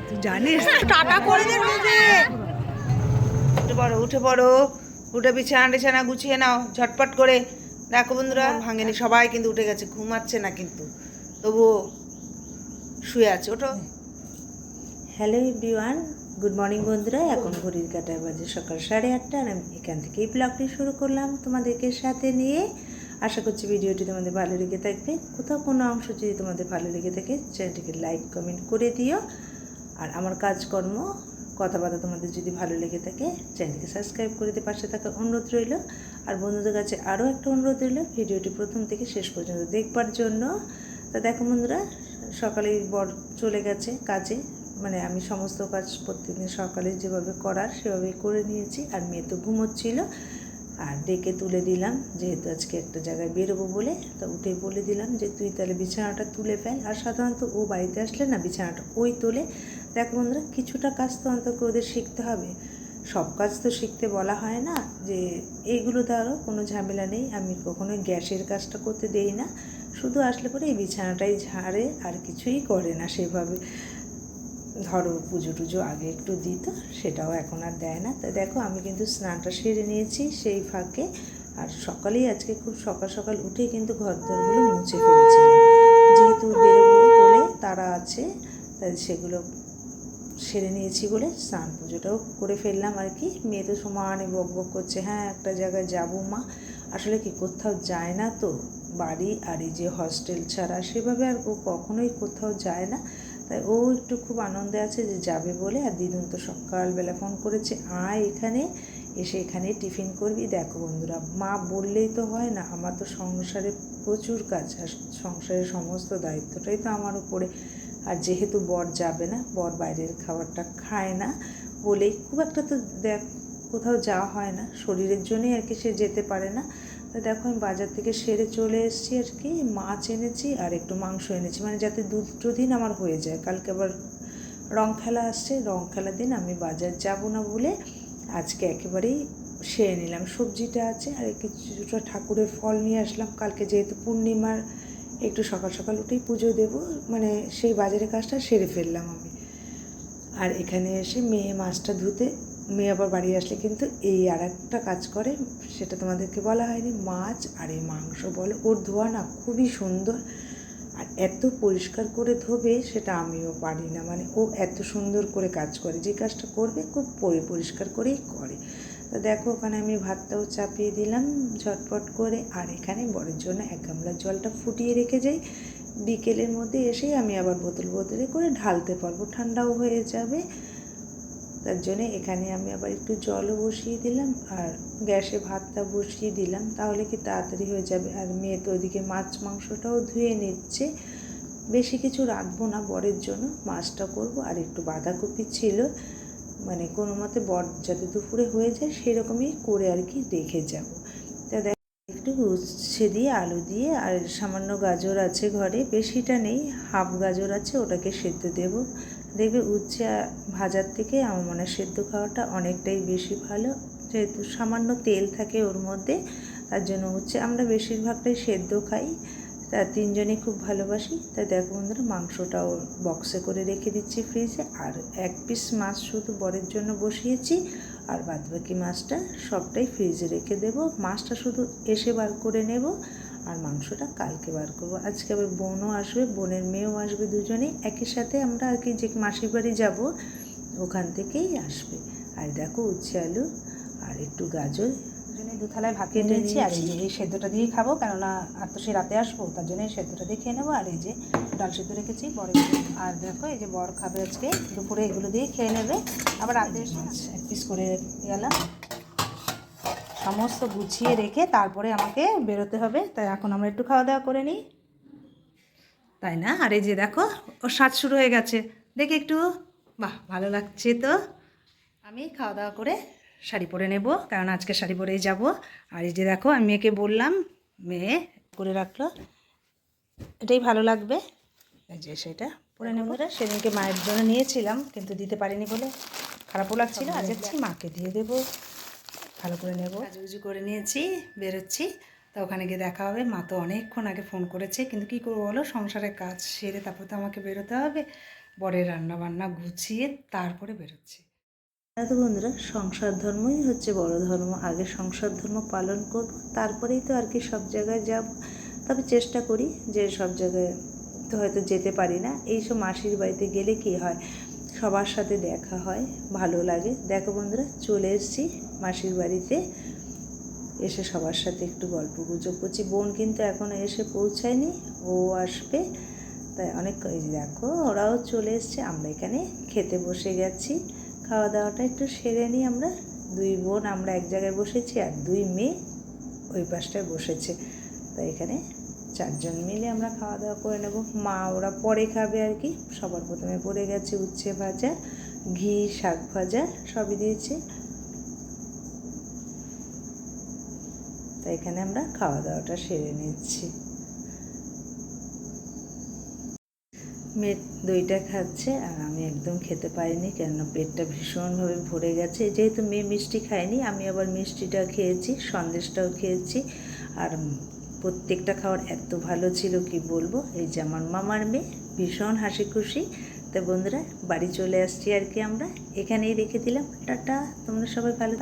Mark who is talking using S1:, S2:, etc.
S1: তুই জানিস টাটা করে দে যে উঠে পড়ো উঠে বিছানা টিছানা গুছিয়ে নাও ঝটপট করে। দেখো বন্ধুরা ভাঙেনি, সবাই কিন্তু উঠে গেছে, ঘুমাচ্ছে না কিন্তু, তবুও শুয়ে আছে। ওঠো। হ্যালো এভরিওয়ান, গুড মর্নিং বন্ধুরা। এখন ঘড়ির কাঁটায় বাজে সকাল 8:30 আর আমি এখান থেকেই ব্লগটি শুরু করলাম তোমাদেরকে সাথে নিয়ে। আশা করছি ভিডিওটি তোমাদের ভালো লেগে থাকবে। কোথাও কোনো অংশ যদি তোমাদের ভালো লেগে থাকে চ্যানেলটিকে লাইক কমেন্ট করে দিও। আর আমার কাজকর্ম কথাবার্তা তোমাদের যদি ভালো লেগে থাকে চ্যানেলকে সাবস্ক্রাইব করে দিয়ে পাশে থাকার অনুরোধ রইল। আর বন্ধুদের কাছে আরও একটা অনুরোধ রইল, ভিডিওটি প্রথম থেকে শেষ পর্যন্ত দেখবার জন্য। তা দেখো বন্ধুরা, সকালেই বর চলে গেছে কাজে, মানে আমি সমস্ত কাজ প্রত্যেকদিন সকালে যেভাবে করার সেভাবেই করে নিয়েছি। আর মেয়ে তো ঘুমোচ্ছিল, আর ডেকে তুলে দিলাম, যেহেতু আজকে একটা জায়গায় বেরোবো বলে। তো উঠে বলে দিলাম যে তুই তাহলে বিছানাটা তুলে ফেল। আর সাধারণত ও বাড়িতে আসলে না বিছানাটা ওই তোলে। দেখো বন্ধুরা, কিছুটা কাজ তো অন্তত ওদের শিখতে হবে, সব কাজ তো শিখতে বলা হয় না। যে এইগুলো ধরো কোনো ঝামেলা নেই, আমি কখনোই গ্যাসের কাজটা করতে দেই না, শুধু আসলে পরে এই বিছানাটাই ঝাড়ে, আর কিছুই করে না সেভাবে। ধরো পুজো টুজো আগে একটু দিত, সেটাও এখন আর দেয় না। তাই দেখো আমি কিন্তু স্নানটা সেরে নিয়েছি সেই ফাঁকে। আর সকালেই আজকে খুব সকাল সকাল উঠেই কিন্তু ঘরদোরগুলো মুছে ফেলেছিলাম, যেহেতু বেরোবো বলে তারা আছে, তাই সেগুলো সেরে নিয়েছি বলে স্নান পুজোটাও করে ফেললাম আর কি। মেয়ে তো সমানে বক বক করছে, হ্যাঁ একটা জায়গায় যাবো মা। আসলে কি কোথাও যায় না তো, বাড়ি আর এই যে হস্টেল ছাড়া সেভাবে আর ও কখনোই কোথাও যায় না। তাই ও একটু খুব আনন্দে আছে যে যাবে বলে। আর দিদুন তো সকালবেলা ফোন করেছে, আয় এখানে এসে এখানে টিফিন করবি। দেখো বন্ধুরা, মা বললেই তো হয় না, আমার তো সংসারে প্রচুর কাজ, আর সংসারের সমস্ত দায়িত্বটাই তো আমার উপরে। আর যেহেতু বর যাবে না, বর বাইরের খাবারটা খায় না বলেই খুব একটা তো দেখ কোথাও যাওয়া হয় না, শরীরের জন্যই আর কি সে যেতে পারে না। তো দেখো আমি বাজার থেকে সেরে চলে এসেছি আর কি, মাছ এনেছি আর একটু মাংস এনেছি, মানে যাতে দুটো দিন আমার হয়ে যায়। কালকে আবার রং খেলা আসছে, রং খেলার দিন আমি বাজার যাব না বলে আজকে একেবারেই সেরে নিলাম। সবজিটা আছে আর কিছুটা ঠাকুরের ফল নিয়ে আসলাম, কালকে যেহেতু পূর্ণিমার একটু সকাল সকাল উঠেই পুজো দেবো, মানে সেই বাজারের কাজটা সেরে ফেললাম আমি। আর এখানে এসে মেয়ে মাছটা ধুতে, মেয়ে আবার বাড়ি আসলে কিন্তু এই আর একটা কাজ করে, সেটা তোমাদেরকে বলা হয়নি। মাছ আর এই মাংস বলো, ওর ধোয়া না খুবই সুন্দর, আর এত পরিষ্কার করে ধোবে সেটা আমিও পারি না। মানে ও এত সুন্দর করে কাজ করে, যে কাজটা করবে খুব পরিষ্কার করেই করে। তো দেখো ওখানে আমি ভাতটাও চাপিয়ে দিলাম ঝটপট করে। আর এখানে বরের জন্য 1 গামলা জলটা ফুটিয়ে রেখে যাই, বিকেলের মধ্যে এসেই আমি আবার বোতলে করে ঢালতে পারবো, ঠান্ডাও হয়ে যাবে। তার জন্যে এখানে আমি আবার একটু জলও বসিয়ে দিলাম, আর গ্যাসে ভাতটা বসিয়ে দিলাম, তাহলে কি তাড়াতাড়ি হয়ে যাবে। আর মেয়ে তো ওইদিকে মাছ মাংসটাও ধুয়ে নিচ্ছে। বেশি কিছু রাখবো না বরের জন্য, মাছটা করব। আর একটু বাঁধাকপি ছিল, মানে কোনো মতে বর যাতে দুপুরে হয়ে যায় সেরকমই করে আর কি রেখে যাব। তা দেখ একটু উচ্ছে দিয়ে আলু দিয়ে, আর সামান্য গাজর আছে ঘরে, বেশিটা নেই, হাফ গাজর আছে, ওটাকে সেদ্ধ দেব। দেখবে উচ্ছে ভাজার থেকে আমার মনে হয় সেদ্ধ খাওয়াটা অনেকটাই বেশি ভালো, যেহেতু সামান্য তেল থাকে ওর মধ্যে। তার জন্য উচ্ছে আমরা বেশিরভাগটাই সেদ্ধ খাই, তা 3 জনই খুব ভালোবাসি। তাই দেখো বন্ধুরা, মাংসটাও বক্সে করে রেখে দিচ্ছি ফ্রিজে। আর 1 পিস মাছ শুধু বরের জন্য বসিয়েছি, আর বাদবাকি মাছটা সবটাই ফ্রিজে রেখে দেবো। মাছটা শুধু এসে বার করে নেব, আর মাংসটা কালকে বার করবো। আজকে আবার বোনও আসবে, বোনের মেয়েও আসবে, দুজনেই একই সাথে আমরা আর কি, যে মাসির বাড়ি যাব ওখান থেকেই আসবে। আর দেখো উচ্ছে আলু আর একটু গাজর, দুজনেই 2 থালায় ভাত কেটে নিয়েছি। আর এই যে এই সেদ্ধটা দিয়েই খাবো, কেননা আর তো সে রাতে আসবো, তার জন্য এই সেদ্ধটা দিয়ে খেয়ে নেবো। আর এই যে ডাল সেদ্ধ রেখেছি বরের জন্য। আর দেখো এই যে বর খাবে আজকে দুপুরে, এগুলো দিয়ে খেয়ে নেবে। আবার রাতে এসে 1 পিস করে গেলাম, সমস্ত গুছিয়ে রেখে তারপরে আমাকে বেরোতে হবে। তাই এখন আমরা একটু খাওয়া দাওয়া করে নিই, তাই না? আর এই যে দেখো ওর সাজ শুরু হয়ে গেছে, দেখি একটু, বাহ ভালো লাগছে তো। আমি খাওয়া দাওয়া করে শাড়ি পরে নেব, কারণ আজকে শাড়ি পরেই যাব। আর এই যে দেখো আমি মেয়েকে বললাম, মেয়ে করে রাখলো, এটাই ভালো লাগবে, এই যে সেটা পরে নেব। সেদিনকে মায়ের জন্য নিয়েছিলাম কিন্তু দিতে পারিনি বলে খারাপও লাগছিল, আজ যাচ্ছি মাকে দিয়ে দেবো, ভালো করে নেব। সাজুগুজু করে নিয়েছি, বেরোচ্ছি। তা ওখানে গিয়ে দেখা হবে। মা তো অনেকক্ষণ আগে ফোন করেছে, কিন্তু কী করবো বলো, সংসারের কাজ সেরে তারপর তো আমাকে বেরোতে হবে।
S2: বরের রান্নাবান্না গুছিয়ে তারপরে বেরোচ্ছি।
S1: তো বন্ধুরা, সংসার ধর্মই হচ্ছে বড় ধর্ম। আগে সংসার ধর্ম পালন করব, তারপরেই তো আর কি সব জায়গায় যাব। তবে চেষ্টা করি যে সব জায়গায় তো হয়তো যেতে পারি না। এইসব মাসির বাড়িতে গেলে কি হয়, সবার সাথে দেখা হয়, ভালো লাগে। দেখো বন্ধুরা, চলে এসেছি মাসির বাড়িতে। এসে সবার সাথে একটু গল্প গুজব করছি। বোন কিন্তু এখনও এসে পৌঁছায়নি, ও আসবে। তাই অনেক এই দেখো ওরাও চলে এসছে। আমরা এখানে খেতে বসে গেছি। খাওয়া দাওয়াটা একটু সেরে নিই আমরা। দুই বোন আমরা এক জায়গায় বসেছি, আর দুই মেয়ে ওই পাশটায় বসেছে। তাই এখানে চারজন মিলে আমরা খাওয়া দাওয়া করে নেব। মা ওরা পরে খাবে আর কি। সবার প্রথমে পড়ে গেছে উচ্ছে ভাজা, ঘি, শাক ভাজা সবই দিয়েছে। তাই এখানে আমরা খাওয়া দাওয়াটা সেরে নিচ্ছি। মেয়ে দইটা খাচ্ছে আর আমি একদম খেতে পারিনি, কেননা পেটটা ভীষণভাবে ভরে গেছে। যেহেতু মেয়ে মিষ্টি খায়নি, আমি আবার মিষ্টিটা খেয়েছি, সন্দেশটাও খেয়েছি। আর প্রত্যেকটা খাবার এত ভালো ছিল কি বলবো। এই যে আমার মামার মেয়ে ভীষণ হাসি খুশি। তো বন্ধুরা, বাড়ি চলে আসছি আর কি। আমরা এখানেই রেখে দিলাম। টাটা, তোমরা সবাই ভালো